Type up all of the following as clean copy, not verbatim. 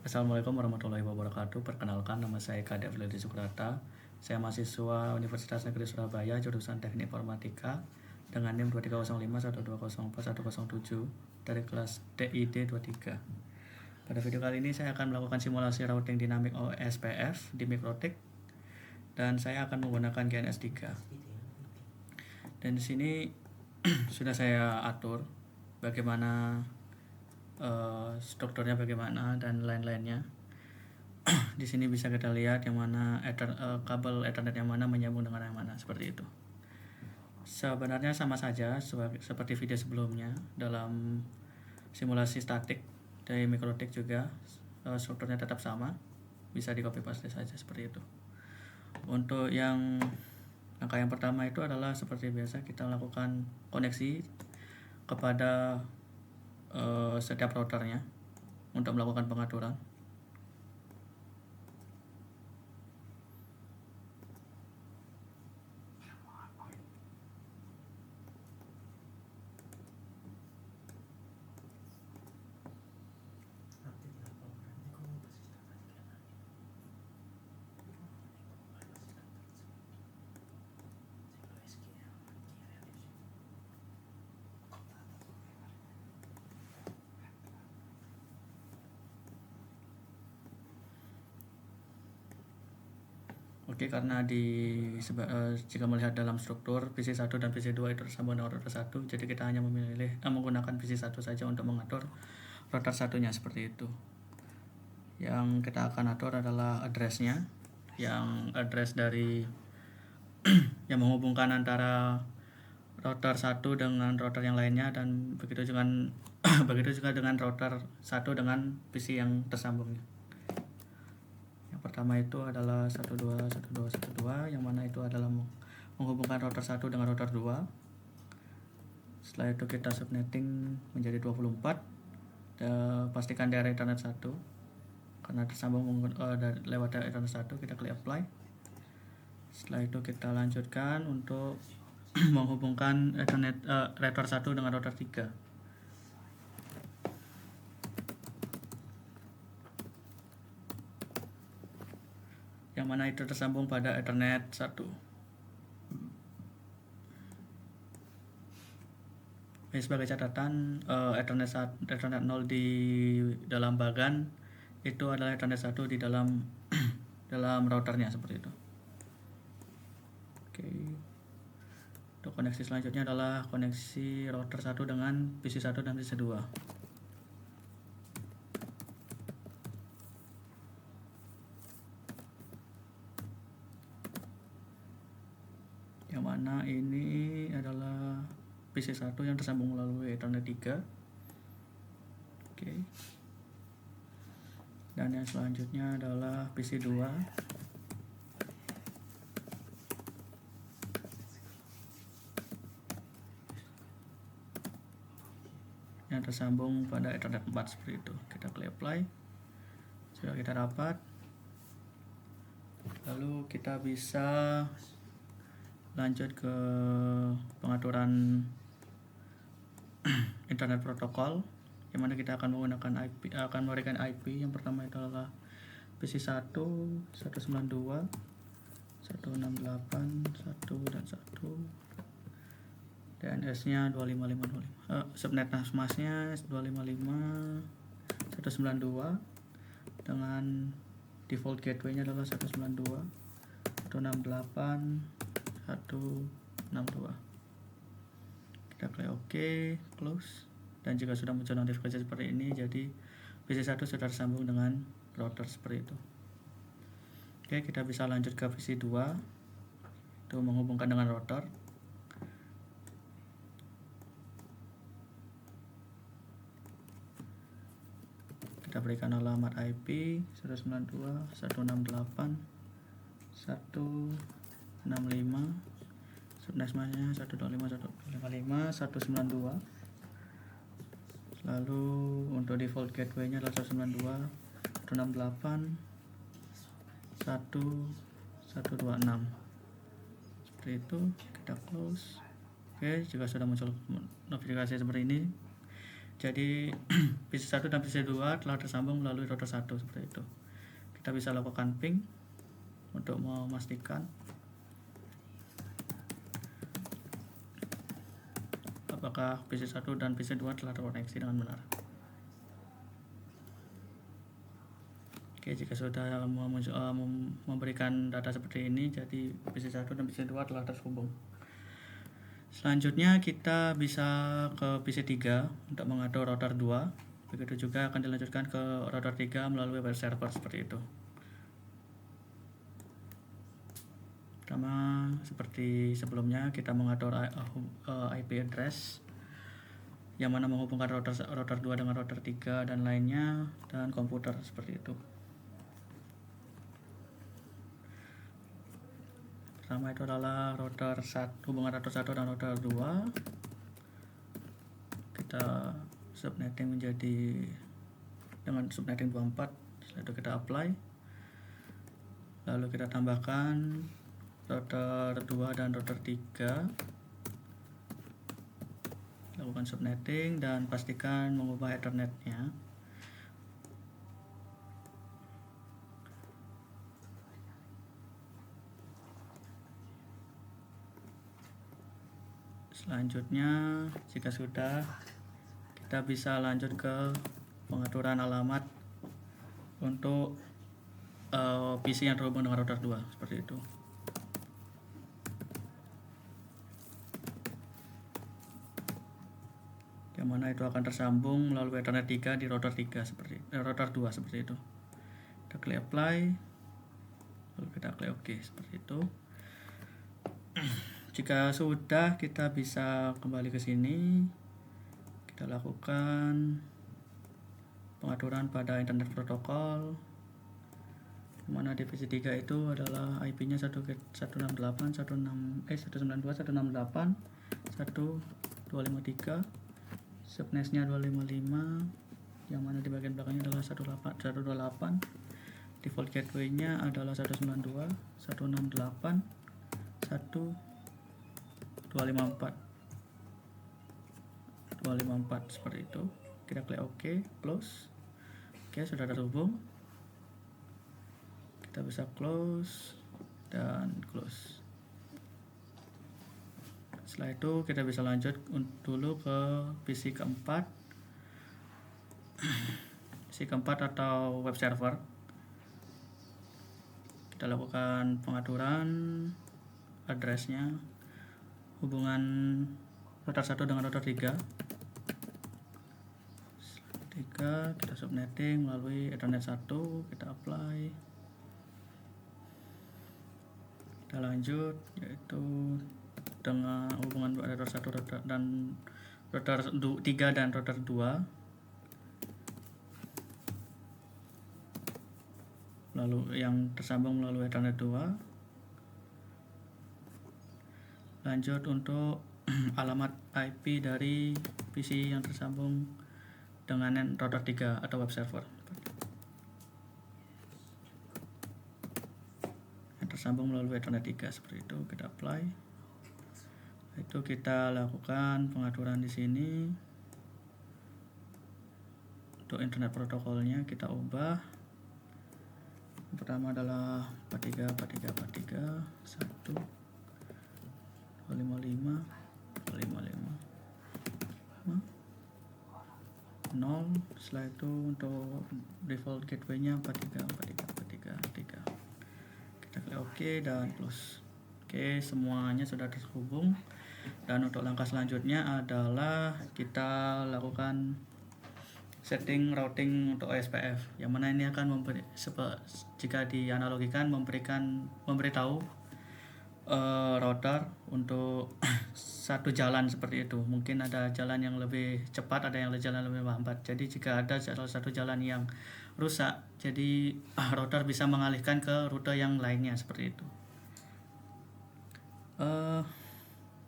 Assalamualaikum warahmatullahi wabarakatuh. Perkenalkan, nama saya Kadek Freddy Sukrata. Saya mahasiswa Universitas Negeri Surabaya, jurusan Teknik Informatika dengan NIM 230512041007 dari kelas DID 23. Pada video kali ini saya akan melakukan simulasi routing dinamik OSPF di Mikrotik dan saya akan menggunakan GNS3. Dan di sini sudah saya atur bagaimana strukturnya bagaimana dan lain-lainnya. Di sini bisa kita lihat yang mana kabel Ethernet yang mana menyambung dengan yang mana, seperti itu. Sebenarnya sama saja seperti video sebelumnya. Dalam simulasi statik dari Mikrotik juga strukturnya tetap sama, bisa di copy paste saja seperti itu. Untuk yang langkah yang pertama itu adalah seperti biasa kita lakukan koneksi kepada setiap routernya untuk melakukan pengaturan. Oke, karena jika melihat dalam struktur PC1 dan PC2 itu tersambung dengan router 1, jadi kita hanya menggunakan PC1 saja untuk mengatur router satunya, seperti itu. Yang kita akan atur adalah address-nya, yang address dari yang menghubungkan antara router 1 dengan router yang lainnya, dan begitu juga dengan router 1 dengan PC yang tersambungnya. Pertama itu adalah 121212, yang mana itu adalah menghubungkan router 1 dengan router 2. Setelah itu kita subnetting menjadi 24. Pastikan daerah Ethernet 1 karena tersambung lewat daerah Ethernet 1, kita klik apply. Setelah itu kita lanjutkan untuk menghubungkan router 1 dengan router 3. Yang mana itu tersambung pada Ethernet 1. Sebagai catatan, Ethernet 0 di dalam bagan itu adalah Ethernet 1 di dalam dalam routernya, seperti itu. Oke. Untuk koneksi selanjutnya adalah koneksi router 1 dengan PC1 dan PC2. Yang mana ini adalah PC1 yang tersambung melalui Ethernet 3. Oke. Dan yang selanjutnya adalah PC2 yang tersambung pada Ethernet 4, seperti itu. Kita klik apply. Sudah kita dapat. Lalu kita bisa lanjut ke pengaturan internet protokol, yang mana kita akan menggunakan memberikan IP. Yang pertama itu adalah PC1 192 168 1 dan 1, DNS-nya 25525, subnet masknya 255 192, dengan default gateway-nya adalah 192 168 162. Kita klik OK, close. Dan jika sudah muncul notifikasi seperti ini, jadi PC1 sudah tersambung dengan router, seperti itu. Oke, kita bisa lanjut ke PC2 itu menghubungkan dengan router. Kita berikan alamat IP 192 168 165, subnetnya 125 155 192. Lalu untuk default gateway-nya adalah 192 168 126. Seperti itu, kita close. Oke, jika sudah muncul notifikasi seperti ini, Jadi PC1 dan PC2 telah tersambung melalui router 1 seperti itu. Kita bisa lakukan ping untuk memastikan apakah PC1 dan PC2 telah terkoneksi dengan benar. Oke, jika sudah memberikan data seperti ini, jadi PC1 dan PC2 telah terhubung. Selanjutnya kita bisa ke PC3 untuk mengatur router 2. Begitu juga akan dilanjutkan ke router 3 melalui web server seperti itu. Pertama, seperti sebelumnya, kita mengatur IP address yang mana menghubungkan router 2 dengan router 3 dan lainnya, dan komputer seperti itu. Pertama itu adalah hubungan router 1 dan router 2. Kita subnetting menjadi dengan subnetting 24. Setelah itu kita apply. Lalu kita tambahkan router 2 dan router 3. Lakukan subnetting dan pastikan mengubah ethernetnya. Selanjutnya, jika sudah, kita bisa lanjut ke pengaturan alamat untuk PC yang terhubung dengan router 2 seperti itu. Yang mana itu akan tersambung melalui Ethernet 3 di router 2 seperti itu. Kita klik apply, lalu kita klik OK seperti itu. Jika sudah, kita bisa kembali ke sini. Kita lakukan pengaturan pada internet protokol, mana divisi 3 itu adalah IP-nya 192.168, subnetnya 255, yang mana di bagian belakangnya adalah 128. Default gateway-nya adalah 192.168.1.254 seperti itu. Kita klik OK, close. Oke, sudah terhubung. Kita bisa close dan close. Setelah itu kita bisa lanjut dulu ke PC keempat. PC keempat atau web server. Kita lakukan pengaturan addressnya, hubungan router 1 dengan router 3. Kita subnetting melalui Ethernet 1, kita apply. Kita lanjut, yaitu dengan hubungan router 1 dan router 3 dan router 2. Lalu yang tersambung melalui Ethernet 2. Lanjut untuk alamat IP dari PC yang tersambung dengan router 3 atau web server yang tersambung melalui Ethernet 3 seperti itu. Kita apply. Itu kita lakukan pengaturan di sini. Untuk internet protokolnya kita ubah. Yang pertama adalah 43 1 255 0. Setelah itu untuk default gateway-nya 43. Kita klik OK dan close. Oke, semuanya sudah terhubung. Dan untuk langkah selanjutnya adalah kita lakukan setting routing untuk OSPF, yang mana ini akan jika dianalogikan memberitahu router untuk satu jalan seperti itu. Mungkin ada jalan yang lebih cepat, ada yang jalan lebih lambat. Jadi jika ada salah satu jalan yang rusak, jadi router bisa mengalihkan ke rute yang lainnya seperti itu.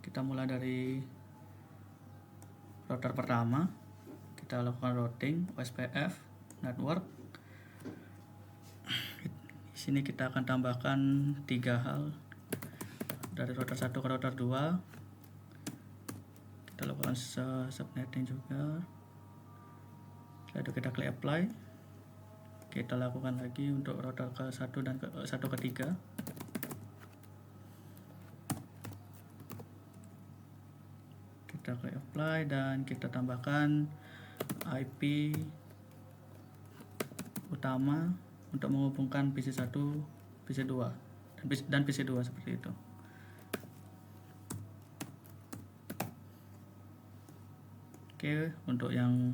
Kita mulai dari router pertama. Kita lakukan routing OSPF network. Di sini kita akan tambahkan 3 hal dari router 1 ke router 2. Kita lakukan subnetting juga. Setelah itu kita klik apply. Kita lakukan lagi untuk router ke 1 dan ke 1 ke 3. Kita klik apply dan kita tambahkan IP utama untuk menghubungkan PC 1, PC 2 dan PC 2 seperti itu. Oke, untuk yang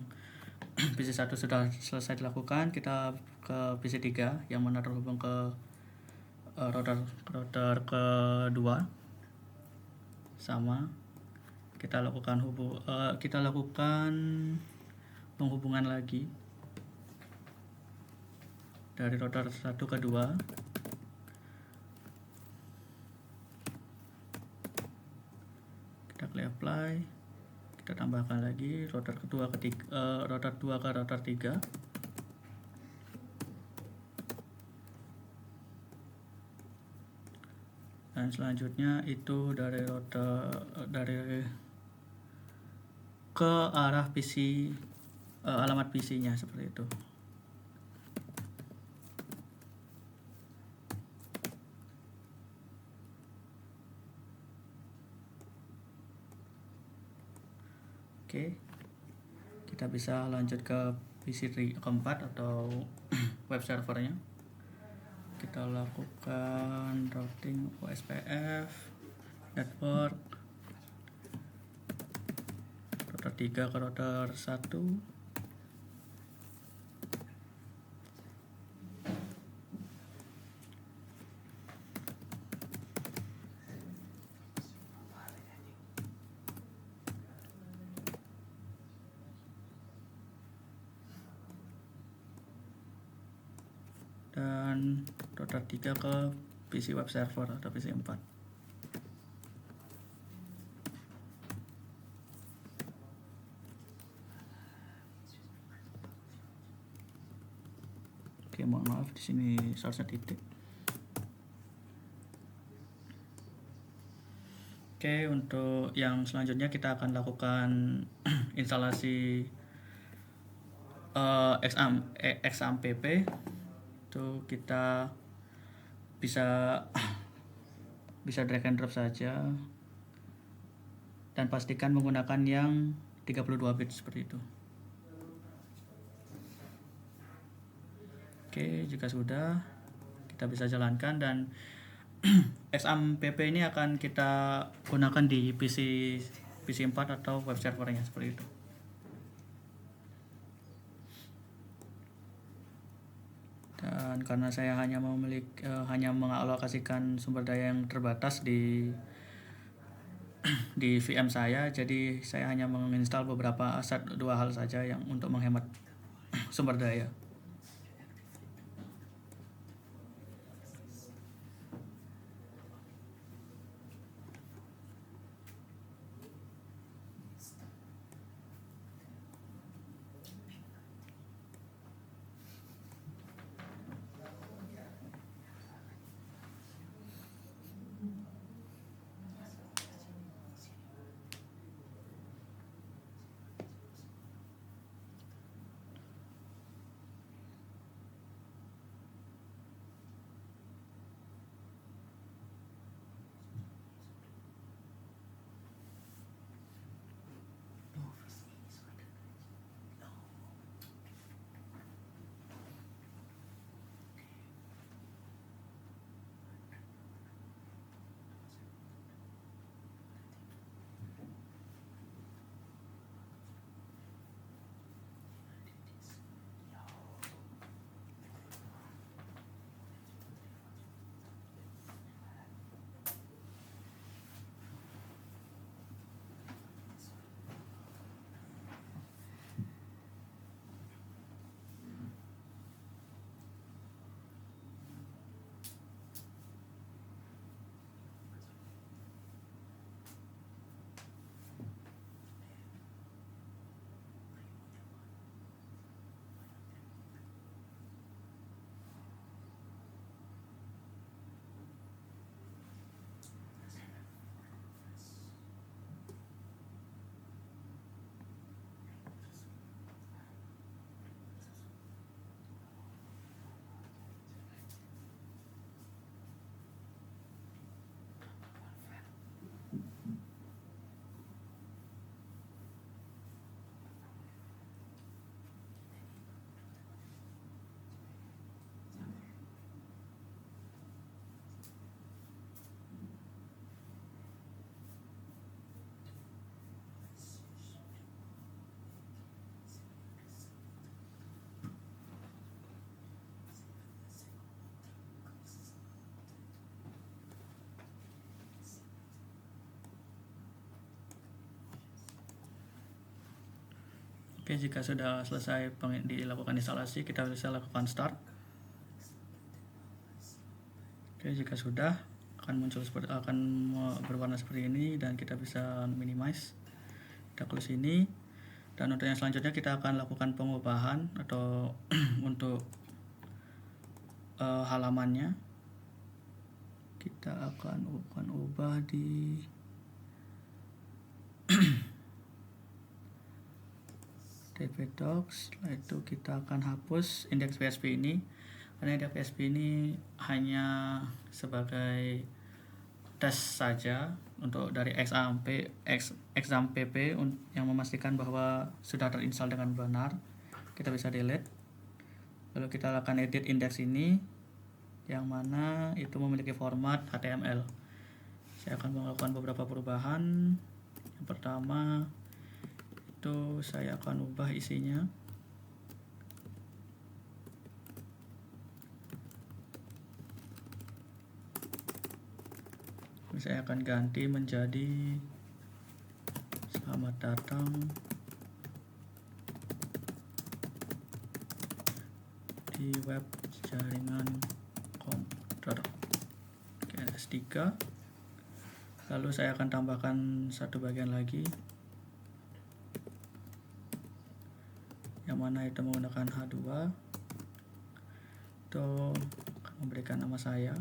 PC 1 sudah selesai dilakukan, kita ke PC 3 yang mana terhubung ke router kedua. Sama, kita lakukan penghubungan lagi dari router 1 ke 2. Kita klik apply. Kita tambahkan lagi router 2 ke router 3. Dan selanjutnya itu dari ke arah PC, alamat PC-nya seperti itu. Oke, kita bisa lanjut ke PC keempat atau web servernya. Kita lakukan routing OSPF, network, router 3 ke router 1. Dan router 3 ke PC web server atau PC 4. Oke, mohon maaf di sini source titik. Oke, untuk yang selanjutnya kita akan lakukan instalasi XAMPP. Itu kita bisa drag and drop saja dan pastikan menggunakan yang 32 bit seperti itu. Oke, jika sudah, kita bisa jalankan dan XAMPP ini akan kita gunakan di PC 4 atau web servernya seperti itu. Dan karena saya hanya mengalokasikan sumber daya yang terbatas di VM saya, jadi saya hanya menginstal beberapa aset, 2 hal saja yang untuk menghemat sumber daya. Oke, jika sudah selesai dilakukan instalasi, kita bisa lakukan start. Oke, jika sudah akan berwarna seperti ini dan kita bisa minimize. Kita close ini. Dan untuk yang selanjutnya kita akan lakukan pengubahan atau untuk halamannya. Kita akan ubah di db-docs. Setelah itu kita akan hapus indeks PHP ini, karena indeks PHP ini hanya sebagai tes saja untuk dari exampp yang memastikan bahwa sudah terinstall dengan benar. Kita bisa delete, lalu kita akan edit indeks ini yang mana itu memiliki format HTML. Saya akan melakukan beberapa perubahan. Yang pertama itu saya akan ubah isinya. Saya akan ganti menjadi selamat datang di web jaringan komputer S3. Lalu saya akan tambahkan satu bagian lagi yang mana itu menggunakan H2. Itu akan memberikan nama saya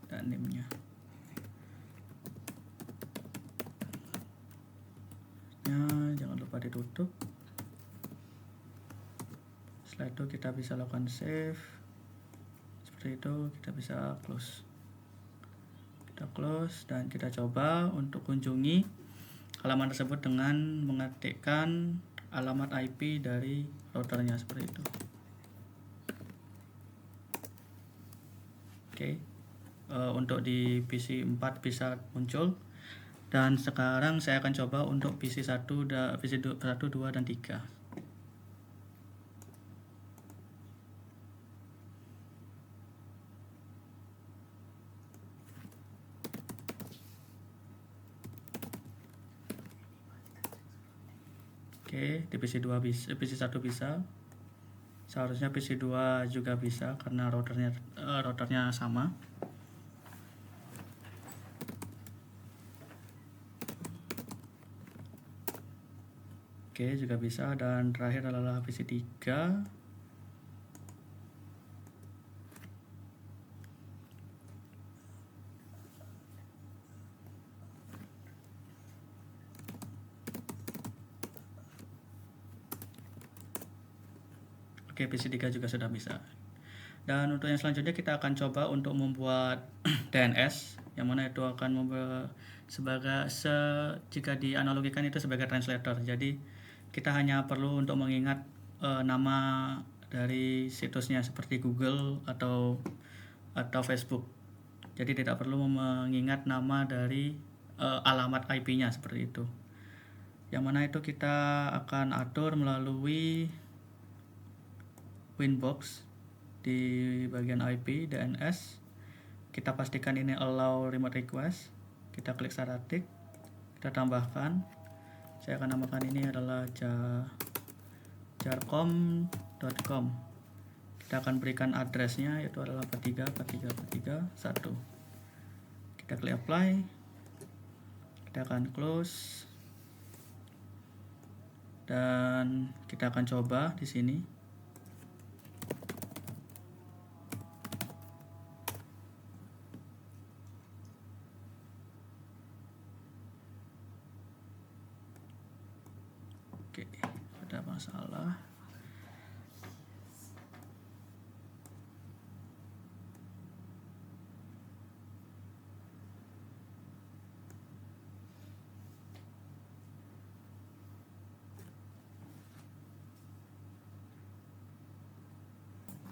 dan name-nya. Jangan lupa ditutup. Setelah itu kita bisa lakukan save. Seperti itu, kita bisa close. Kita close dan kita coba untuk kunjungi halaman tersebut dengan mengetikkan alamat IP dari routernya seperti itu. Oke. Untuk di PC 4 bisa muncul. Dan sekarang saya akan coba untuk PC 1, 2, dan 3. Oke, di PC 2 bisa, PC 1 bisa. Seharusnya PC 2 juga bisa karena routernya sama. Oke, juga bisa. Dan terakhir adalah PC 3. Oke, PC 3 juga sudah bisa. Dan untuk yang selanjutnya kita akan coba untuk membuat DNS, yang mana itu akan jika dianalogikan itu sebagai translator. Jadi kita hanya perlu untuk mengingat nama dari situsnya seperti Google atau Facebook. Jadi tidak perlu mengingat nama dari alamat IP-nya seperti itu. Yang mana itu kita akan atur melalui Winbox di bagian IP DNS. Kita pastikan ini allow remote request. Kita klik static. Kita tambahkan. Saya akan namakan ini adalah jarcom.com. Kita akan berikan addressnya, yaitu adalah 43.43.43.1. Kita klik apply. Kita akan close. Dan kita akan coba di sini. Oke, ada masalah.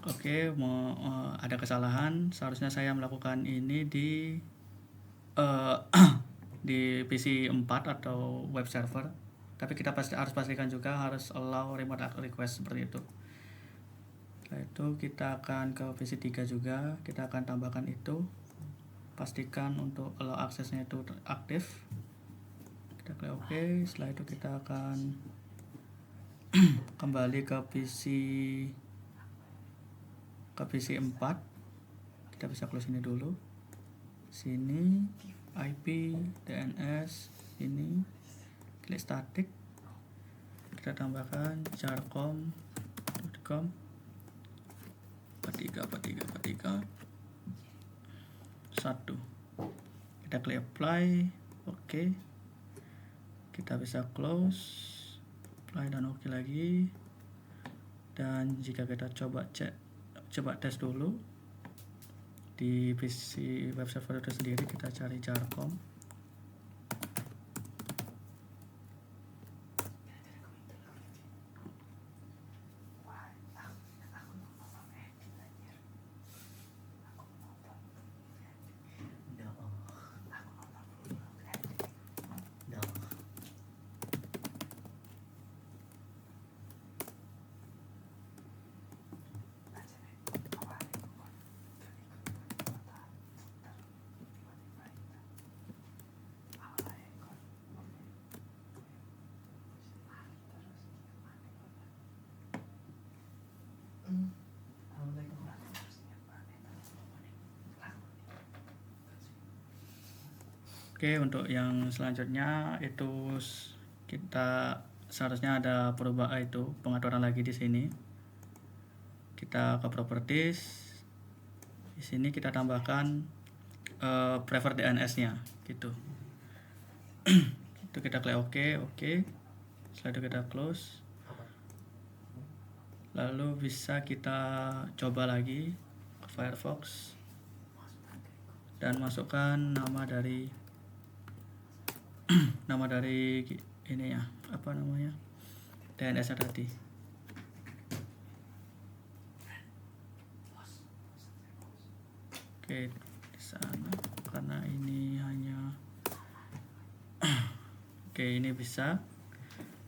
Oke, ada kesalahan. Seharusnya saya melakukan ini di di PC 4 atau web server. Tapi kita harus pastikan juga harus allow remote request seperti itu. Setelah itu kita akan ke PC 3 juga. Kita akan tambahkan itu. pastikan untuk allow aksesnya itu aktif. Kita klik OK. Setelah itu kita akan kembali ke PC 4. Kita bisa close ini dulu. Sini IP, DNS, ini klik static. Kita tambahkan jarcom.com 43 1. Kita klik apply, oke. Kita bisa close, apply dan oke lagi. Dan jika kita coba tes dulu di PC web server itu sendiri, kita cari jarcom. Oke, untuk yang selanjutnya itu kita seharusnya ada perubahan itu pengaturan lagi di sini. Kita ke properties. Di sini kita tambahkan preferred DNS-nya gitu. Itu kita klik OK. Setelah itu kita close. Lalu bisa kita coba lagi ke Firefox dan masukkan nama dari ini ya, apa namanya, DNS tadi. Oke, di sana karena ini hanya oke, ini bisa.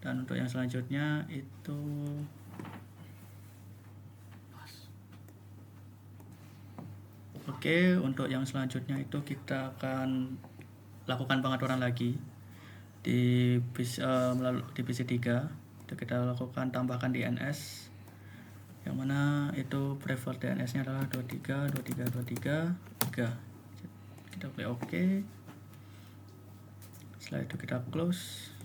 Dan untuk yang selanjutnya itu untuk yang selanjutnya itu kita akan lakukan pengaturan lagi di PC 3. Itu kita lakukan tambahkan DNS, yang mana itu preferred DNS-nya adalah 23.23.23.3. Kita klik OK. Setelah itu kita close.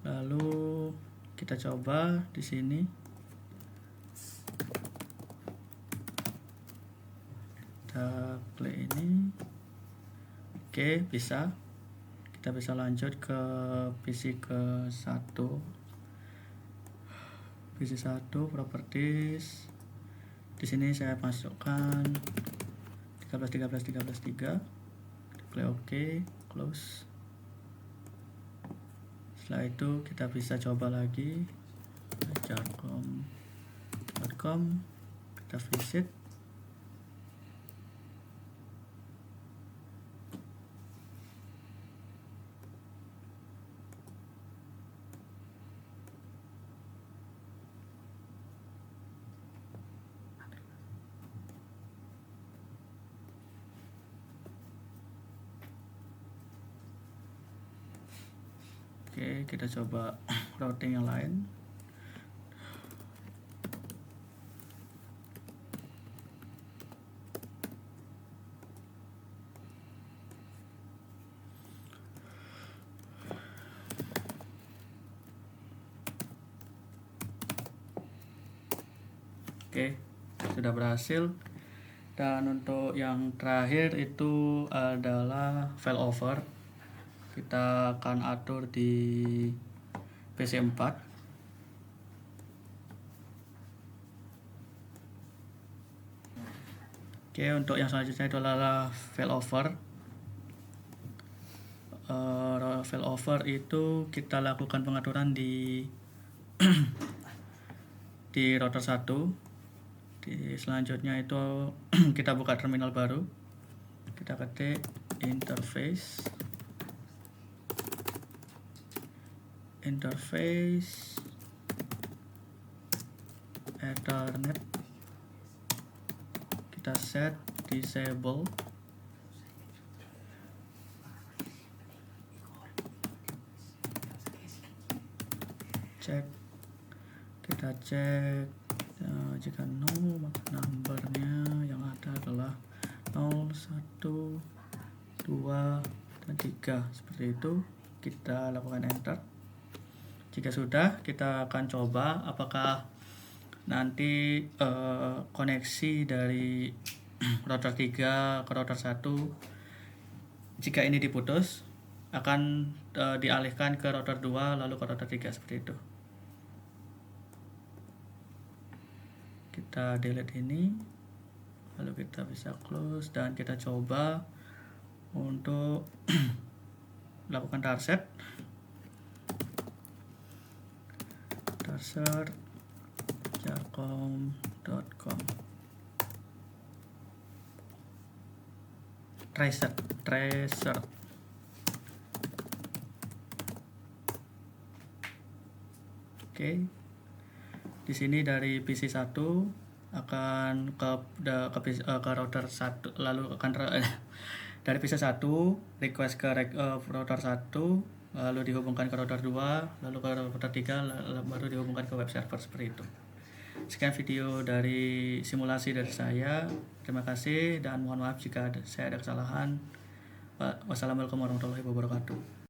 Lalu kita coba di sini. Kita klik ini. Oke, bisa. Kita bisa lanjut ke PC ke 1. PC 1 properties. Di sini saya masukkan 13.13.13.3. Klik OK, close. Setelah itu kita bisa coba lagi jarcom.com. Kita visit. Oke, kita coba routing yang lain. Oke, sudah berhasil. Dan untuk yang terakhir itu adalah failover. Kita akan atur di PC 4. Oke, untuk yang selanjutnya itu adalah failover. Failover itu kita lakukan pengaturan di di router 1. Di selanjutnya itu kita buka terminal baru. Kita ketik interface Ethernet. Kita set di disable. Kita cek jika 0 maka numbernya yang ada adalah 0, 1, 2, dan 3. Seperti itu. Kita lakukan enter. Jika sudah, kita akan coba apakah nanti koneksi dari router 3 ke router 1, jika ini diputus akan dialihkan ke router 2 lalu ke router 3, seperti itu. Kita delete ini, lalu kita bisa close dan kita coba untuk lakukan tarset jarcom.com tracer. Oke. Di sini dari PC 1 akan ke router 1, lalu akan dari PC 1 request ke router 1, lalu dihubungkan ke router 2, lalu ke router 3, baru dihubungkan ke web server, seperti itu. Sekian video dari simulasi dari saya. Terima kasih dan mohon maaf jika saya ada kesalahan. Wassalamualaikum warahmatullahi wabarakatuh.